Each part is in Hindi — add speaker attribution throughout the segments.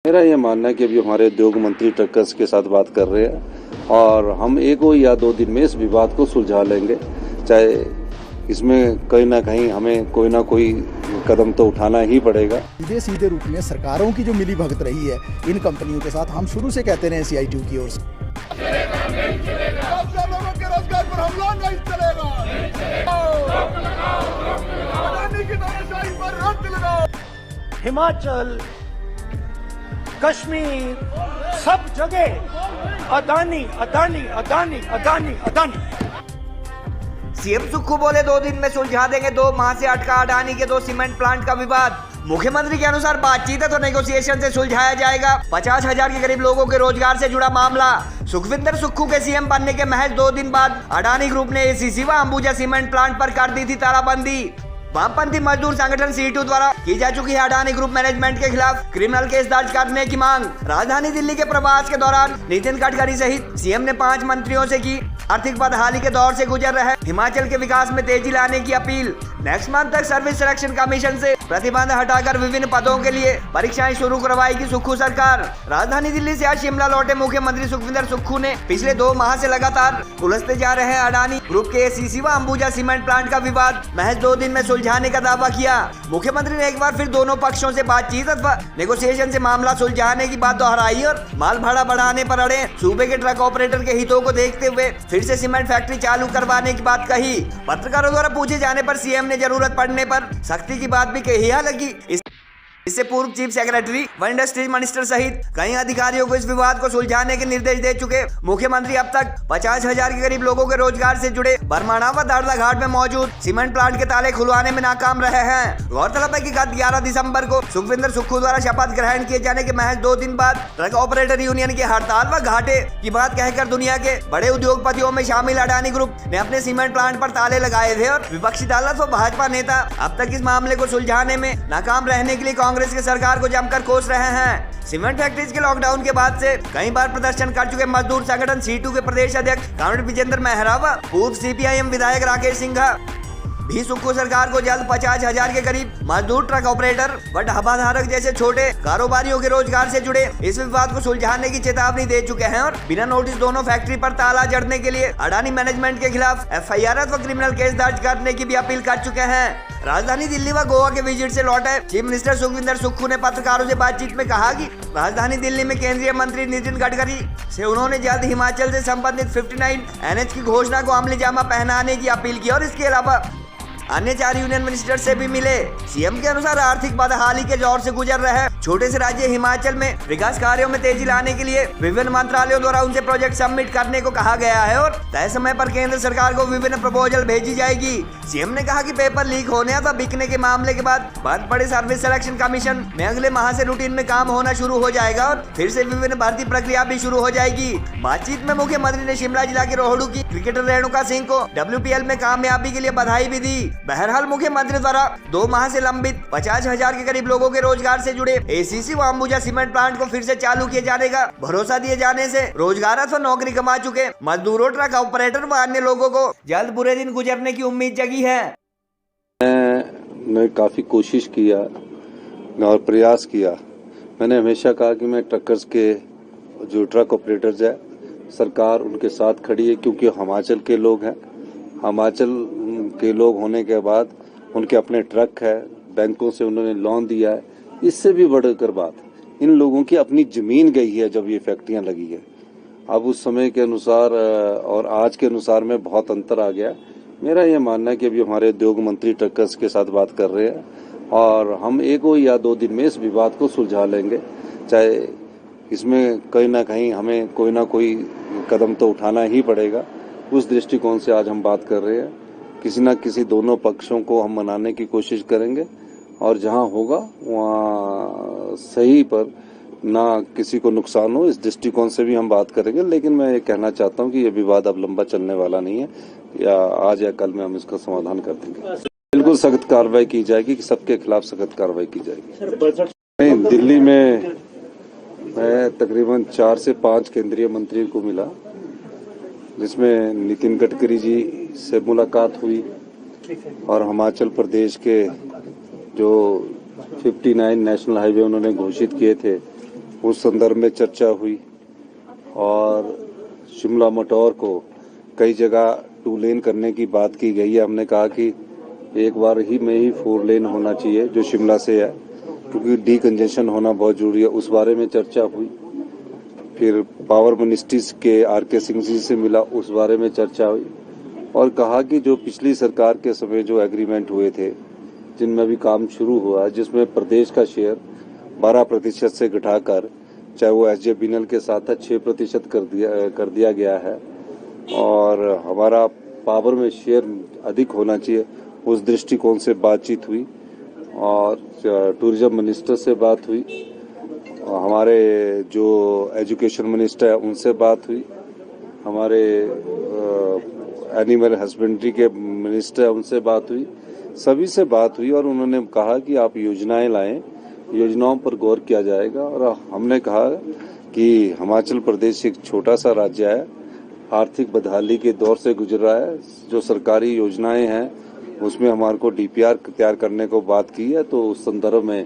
Speaker 1: मेरा ये मानना है कि अभी हमारे उद्योग मंत्री ट्रकर्स के साथ बात कर रहे हैं और हम एक या दो दिन में इस विवाद को सुलझा लेंगे। चाहे इसमें कहीं ना कहीं हमें कोई ना कोई कदम तो उठाना ही पड़ेगा।
Speaker 2: सीधे सीधे रूप में सरकारों की जो मिली भगत रही है इन कंपनियों के साथ, हम शुरू से कहते रहे CITU की ओर से।
Speaker 3: हिमाचल, कश्मीर, सब जगह अदानी अदानी अदानी अदानी अदानी।
Speaker 4: सीएम सुक्खू बोले 2 दिन में सुलझा देंगे 2 माह से अटका अडानी के 2 सीमेंट प्लांट का विवाद। मुख्यमंत्री के अनुसार बातचीत है तो नेगोशिएशन से सुलझाया जाएगा। 50,000 के करीब लोगों के रोजगार से जुड़ा मामला। सुखविंदर सुक्खू के सीएम बनने के महज 2 दिन बाद अडानी ग्रुप ने ACC व अंबुजा सीमेंट प्लांट पर कर दी थी तालाबंदी। वामपंथी मजदूर संगठन CITU द्वारा की जा चुकी है अडानी ग्रुप मैनेजमेंट के खिलाफ क्रिमिनल केस दर्ज करने की मांग। राजधानी दिल्ली के प्रवास के दौरान नितिन गडकरी सहित सीएम ने 5 मंत्रियों से की आर्थिक बदहाली के दौर से गुजर रहे हिमाचल के विकास में तेजी लाने की अपील। नेक्स्ट मंथ तक सर्विस सिलेक्शन कमीशन से प्रतिबंध हटाकर विभिन्न पदों के लिए परीक्षाएं शुरू करवाएगी सुक्खू सरकार। राजधानी दिल्ली से आज शिमला लौटे मुख्यमंत्री सुखविंदर सुक्खू ने पिछले 2 माह से लगातार उलझते जा रहे अडानी ग्रुप के ACC व अंबुजा सीमेंट प्लांट का विवाद महज 2 दिन में सुलझाने का दावा किया। मुख्यमंत्री ने एक बार फिर दोनों पक्षों से बातचीत अथवा नेगोशिएशन से मामला सुलझाने की बात दोहराई और माल भाड़ा बढ़ाने पर अड़े सूबे के ट्रक ऑपरेटर के हितों को देखते हुए फिर से सीमेंट फैक्ट्री चालू करवाने की बात कही। पत्रकारों द्वारा पूछे जाने पर सीएम ने जरूरत पड़ने पर सख्ती की बात भी कही। हालांकि इससे पूर्व चीफ सेक्रेटरी व इंडस्ट्रीज मिनिस्टर सहित कई अधिकारियों को इस विवाद को सुलझाने के निर्देश दे चुके मुख्यमंत्री अब तक 50,000 के करीब लोगों के रोजगार से जुड़े बरमाणा व दाड़ला घाट में मौजूद सीमेंट प्लांट के ताले खुलवाने में नाकाम रहे हैं। गौरतलब है कि गत 11 दिसंबर को सुखविंदर सुक्खू द्वारा शपथ ग्रहण किए जाने के महज 2 दिन बाद ट्रक ऑपरेटर यूनियन की हड़ताल व घाटे की बात कहकर दुनिया के बड़े उद्योगपतियों में शामिल अडानी ग्रुप ने अपने सीमेंट प्लांट पर ताले लगाए थे और विपक्षी दल व भाजपा नेता अब तक इस मामले को सुलझाने में नाकाम रहने के लिए कांग्रेस की सरकार को जमकर कोस रहे हैं। सीमेंट फैक्ट्रीज के लॉकडाउन के बाद से कई बार प्रदर्शन कर चुके मजदूर संगठन CITU के प्रदेश अध्यक्ष कॉमरेड विजेंद्र मेहरा व पूर्व CPIM विधायक राकेश सिंघा भी सुक्खू सरकार को जल्द 50,000 के करीब मजदूर, ट्रक ऑपरेटर व ढाबा धारक जैसे छोटे कारोबारियों के रोजगार से जुड़े इस विवाद को सुलझाने की चेतावनी दे चुके हैं और बिना नोटिस दोनों फैक्ट्री पर ताला जड़ने के लिए अडानी मैनेजमेंट के खिलाफ FIR व क्रिमिनल केस दर्ज करने की भी अपील कर चुके हैं। राजधानी दिल्ली व गोवा के विजिट से लौटे चीफ मिनिस्टर सुखविंदर सुक्खू ने पत्रकारों से बातचीत में कहा कि राजधानी दिल्ली में केंद्रीय मंत्री नितिन गडकरी से उन्होंने जल्द हिमाचल से संबंधित 59 NH की घोषणा को अमली जामा पहनाने की अपील की और इसके अलावा अन्य 4 यूनियन मिनिस्टर से भी मिले। सीएम के अनुसार आर्थिक बदहाली के दौर से गुजर रहे छोटे से राज्य हिमाचल में विकास कार्यों में तेजी लाने के लिए विभिन्न मंत्रालयों द्वारा उनसे प्रोजेक्ट सबमिट करने को कहा गया है और तय समय पर केंद्र सरकार को विभिन्न प्रपोजल भेजी जाएगी। सीएम ने कहा कि पेपर लीक होने अथवा बिकने के मामले के बाद बंद पड़े सर्विस सिलेक्शन कमीशन में अगले माह से रूटीन में काम होना शुरू हो जाएगा और फिर से विभिन्न भर्ती प्रक्रिया भी शुरू हो जाएगी। बातचीत में मुख्यमंत्री ने शिमला जिला के रोहड़ू की क्रिकेटर रेणुका सिंह को WPL में कामयाबी के लिए बधाई भी दी। बहरहाल मुख्यमंत्री द्वारा 2 माह से लंबित 50,000 के करीब लोगों के रोजगार से जुड़े ACC व अंबुजा सीमेंट प्लांट को फिर से चालू किए जाने का भरोसा दिए जाने से रोजगार अथवा नौकरी कमा चुके मजदूरों, ट्रक ऑपरेटर व अन्य लोगों को जल्द बुरे दिन गुजरने की उम्मीद जगी है।
Speaker 1: मैं काफी कोशिश किया और प्रयास किया। मैंने हमेशा कहा कि मैं ट्रकर्स के जो ट्रक ऑपरेटर्स है सरकार उनके साथ खड़ी है, क्योंकि हिमाचल के लोग हैं। हिमाचल के लोग होने के बाद उनके अपने ट्रक है, बैंकों से उन्होंने लोन दिया है। इससे भी बढ़कर बात, इन लोगों की अपनी जमीन गई है जब ये फैक्ट्रियां लगी है। अब उस समय के अनुसार और आज के अनुसार में बहुत अंतर आ गया। मेरा ये मानना है कि अभी हमारे उद्योग मंत्री ट्रकर्स के साथ बात कर रहे हैं और हम एक या 2 दिन में इस विवाद को सुलझा लेंगे। चाहे इसमें कहीं ना कहीं हमें कोई ना कोई कदम तो उठाना ही पड़ेगा। उस दृष्टिकोण से आज हम बात कर रहे हैं। किसी न किसी दोनों पक्षों को हम मनाने की कोशिश करेंगे और जहां होगा वहां सही पर ना किसी को नुकसान हो, इस दृष्टिकोण से भी हम बात करेंगे। लेकिन मैं ये कहना चाहता हूं कि ये विवाद अब लंबा चलने वाला नहीं है, या आज या कल में हम इसका समाधान कर देंगे। बिल्कुल सख्त कार्रवाई की जाएगी, कि सबके खिलाफ सख्त कार्रवाई की जाएगी। दिल्ली में मैं तकरीबन 4 से 5 केंद्रीय मंत्री को मिला, जिसमें नितिन गडकरी जी से मुलाकात हुई और हिमाचल प्रदेश के जो 59 नेशनल हाईवे उन्होंने घोषित किए थे उस संदर्भ में चर्चा हुई और शिमला मोटोर को कई जगह 2 लेन करने की बात की गई है। हमने कहा कि एक बार ही में ही 4 लेन होना चाहिए जो शिमला से है, क्योंकि डीकंजेशन होना बहुत जरूरी है। उस बारे में चर्चा हुई। फिर पावर मिनिस्ट्रीज के आर.के. सिंह जी से मिला, उस बारे में चर्चा हुई और कहा कि जो पिछली सरकार के समय जो एग्रीमेंट हुए थे, जिनमें भी काम शुरू हुआ, जिसमें प्रदेश का शेयर 12% से घटाकर, चाहे वो SJVN के साथ था, 6% कर दिया गया है और हमारा पावर में शेयर अधिक होना चाहिए, उस दृष्टिकोण से बातचीत हुई और टूरिज्म मिनिस्टर से बात हुई। हमारे जो एजुकेशन मिनिस्टर है उनसे बात हुई। हमारे एनिमल हस्बेंड्री के मिनिस्टर है उनसे बात हुई। सभी से बात हुई और उन्होंने कहा कि आप योजनाएं लाएं, योजनाओं पर गौर किया जाएगा। और हमने कहा कि हिमाचल प्रदेश एक छोटा सा राज्य है, आर्थिक बदहाली के दौर से गुजर रहा है। जो सरकारी योजनाएं हैं उसमें हमारे को DPR तैयार करने को बात की है। तो उस संदर्भ में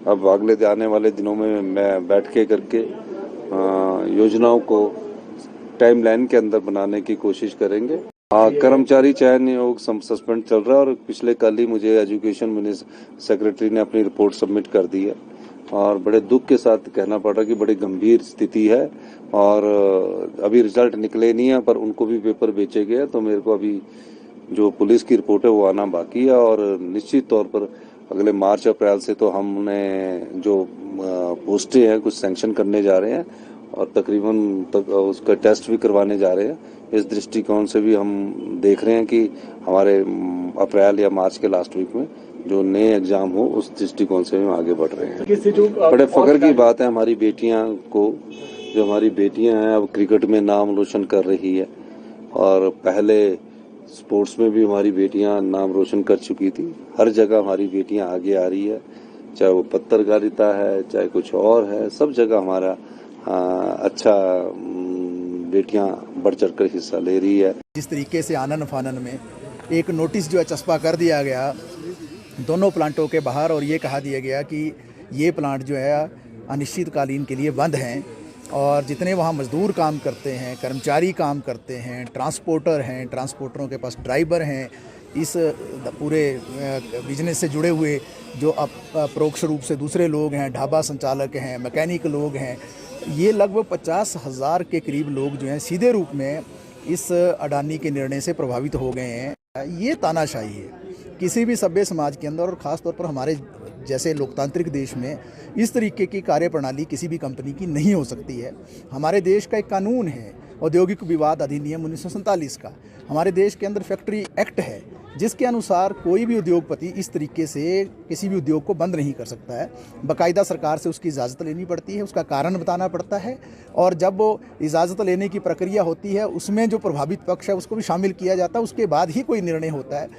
Speaker 1: अब अगले आने वाले दिनों में मैं बैठ के करके योजनाओं को टाइमलाइन के अंदर बनाने की कोशिश करेंगे। कर्मचारी चयन नियोग सस्पेंड चल रहा है और पिछले कल ही मुझे एजुकेशन सेक्रेटरी ने अपनी रिपोर्ट सबमिट कर दी है और बड़े दुख के साथ कहना पड़ रहा है कि बड़ी गंभीर स्थिति है और अभी रिजल्ट निकले नहीं है, पर उनको भी पेपर बेचे गए। तो मेरे को अभी जो पुलिस की रिपोर्ट है वो आना बाकी है और निश्चित तौर पर अगले मार्च अप्रैल से तो हमने जो पोस्टें हैं कुछ सैंक्शन करने जा रहे हैं और तकरीबन उसका टेस्ट भी करवाने जा रहे हैं। इस दृष्टिकोण से भी हम देख रहे हैं कि हमारे अप्रैल या मार्च के लास्ट वीक में जो नए एग्जाम हो, उस दृष्टिकोण से हम आगे बढ़ रहे हैं। बड़े फख्र की बात है हमारी बेटियां को, जो हमारी बेटियां हैं अब क्रिकेट में नाम रोशन कर रही है और पहले स्पोर्ट्स में भी हमारी बेटियां नाम रोशन कर चुकी थी। हर जगह हमारी बेटियां आगे आ रही है, चाहे वो पत्रकारिता है, चाहे कुछ और है, सब जगह हमारा अच्छा बेटियां बढ़ चढ़कर हिस्सा ले रही है।
Speaker 2: जिस तरीके से आनन फानन में एक नोटिस जो है चस्पा कर दिया गया दोनों प्लांटों के बाहर और ये कहा दिया गया कि ये प्लांट जो है अनिश्चितकालीन के लिए बंद हैं और जितने वहाँ मजदूर काम करते हैं, कर्मचारी काम करते हैं, ट्रांसपोर्टर हैं, ट्रांसपोर्टरों के पास ड्राइवर हैं, इस पूरे बिजनेस से जुड़े हुए जो अप्रोक्ष रूप से दूसरे लोग हैं, ढाबा संचालक हैं, मैकेनिक लोग हैं, ये लगभग 50,000 के करीब लोग जो हैं सीधे रूप में इस अडानी के निर्णय से प्रभावित हो गए हैं। ये तानाशाही है किसी भी सभ्य समाज के अंदर और ख़ास तौर पर हमारे जैसे लोकतांत्रिक देश में इस तरीके की कार्यप्रणाली किसी भी कंपनी की नहीं हो सकती है। हमारे देश का एक कानून है औद्योगिक विवाद अधिनियम 1947 का, हमारे देश के अंदर फैक्ट्री एक्ट है जिसके अनुसार कोई भी उद्योगपति इस तरीके से किसी भी उद्योग को बंद नहीं कर सकता है। बाकायदा सरकार से उसकी इजाज़त लेनी पड़ती है, उसका कारण बताना पड़ता है और जब वो इजाज़त लेने की प्रक्रिया होती है उसमें जो प्रभावित पक्ष है उसको भी शामिल किया जाता है, उसके बाद ही कोई निर्णय होता है।